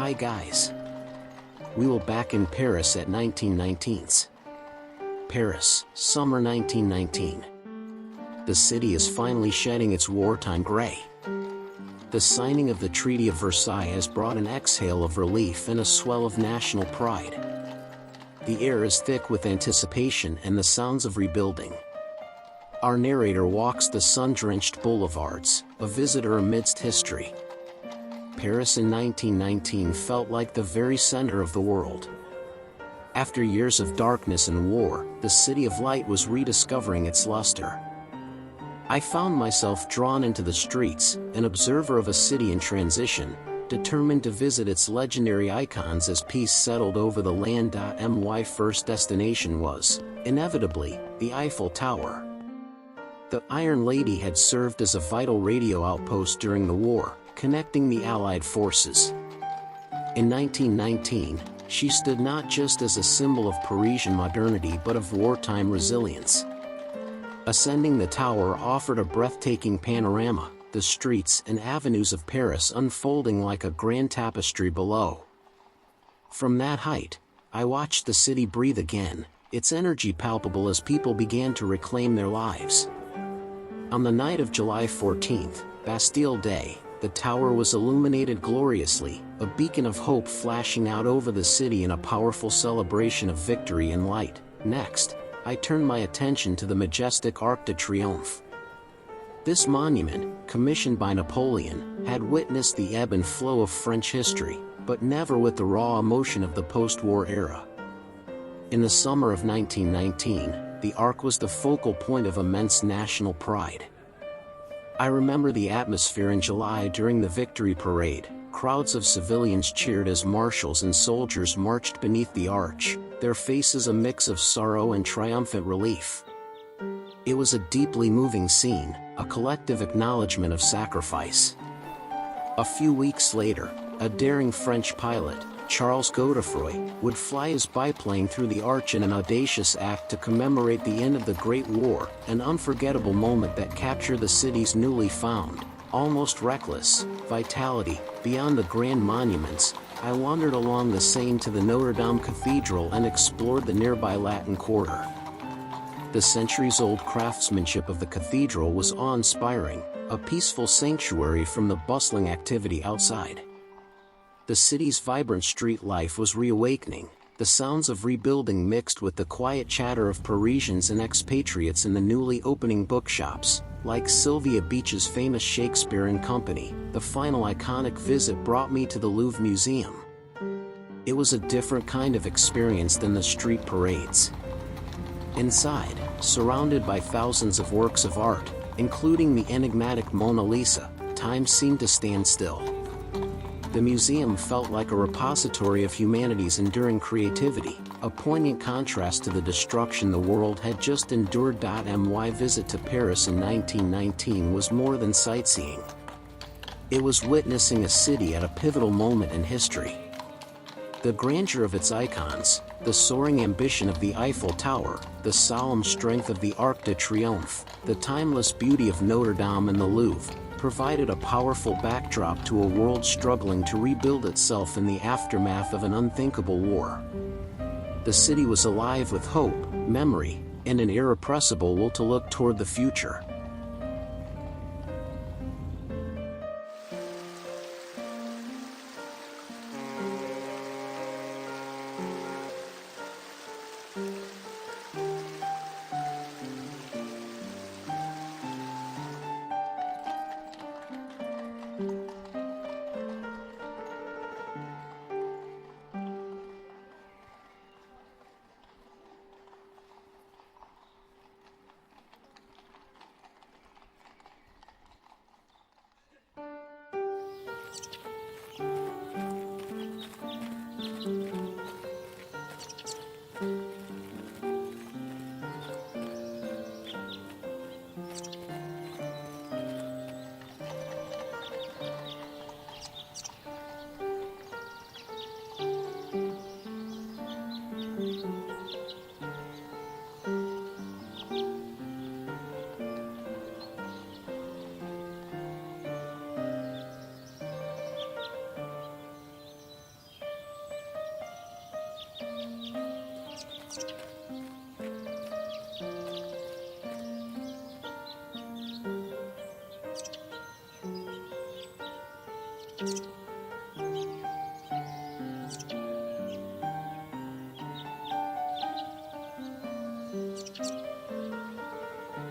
Hi guys. We will back in Paris at 1919's. Paris, summer 1919. The city is finally shedding its wartime gray. The signing of the Treaty of Versailles has brought an exhale of relief and a swell of national pride. The air is thick with anticipation and the sounds of rebuilding. Our narrator walks the sun-drenched boulevards, a visitor amidst history. Paris in 1919 felt like the very center of the world. After years of darkness and war, the City of Light was rediscovering its luster. I found myself drawn into the streets, an observer of a city in transition, determined to visit its legendary icons as peace settled over the land. My first destination was, inevitably, the Eiffel Tower. The Iron Lady had served as a vital radio outpost during the war, connecting the Allied forces. In 1919, she stood not just as a symbol of Parisian modernity but of wartime resilience. Ascending the tower offered a breathtaking panorama, the streets and avenues of Paris unfolding like a grand tapestry below. From that height, I watched the city breathe again, its energy palpable as people began to reclaim their lives. On the night of July 14th, Bastille Day, the tower was illuminated gloriously, a beacon of hope flashing out over the city in a powerful celebration of victory and light. Next, I turned my attention to the majestic Arc de Triomphe. This monument, commissioned by Napoleon, had witnessed the ebb and flow of French history, but never with the raw emotion of the post-war era. In the summer of 1919, the Arc was the focal point of immense national pride. I remember the atmosphere in July during the Victory Parade. Crowds of civilians cheered as marshals and soldiers marched beneath the arch, their faces a mix of sorrow and triumphant relief. It was a deeply moving scene, a collective acknowledgement of sacrifice. A few weeks later, a daring French pilot, Charles Godefroy, would fly his biplane through the arch in an audacious act to commemorate the end of the Great War, an unforgettable moment that captured the city's newly found, almost reckless, vitality. Beyond the grand monuments, I wandered along the Seine to the Notre Dame Cathedral and explored the nearby Latin Quarter. The centuries-old craftsmanship of the cathedral was awe-inspiring, a peaceful sanctuary from the bustling activity outside. The city's vibrant street life was reawakening, the sounds of rebuilding mixed with the quiet chatter of Parisians and expatriates in the newly opening bookshops. Like Sylvia Beach's famous Shakespeare and Company, the final iconic visit brought me to the Louvre Museum. It was a different kind of experience than the street parades. Inside, surrounded by thousands of works of art, including the enigmatic Mona Lisa, time seemed to stand still. The museum felt like a repository of humanity's enduring creativity, a poignant contrast to the destruction the world had just endured. My visit to Paris in 1919 was more than sightseeing. It was witnessing a city at a pivotal moment in history. The grandeur of its icons, the soaring ambition of the Eiffel Tower, the solemn strength of the Arc de Triomphe, the timeless beauty of Notre Dame and the Louvre, provided a powerful backdrop to a world struggling to rebuild itself in the aftermath of an unthinkable war. The city was alive with hope, memory, and an irrepressible will to look toward the future.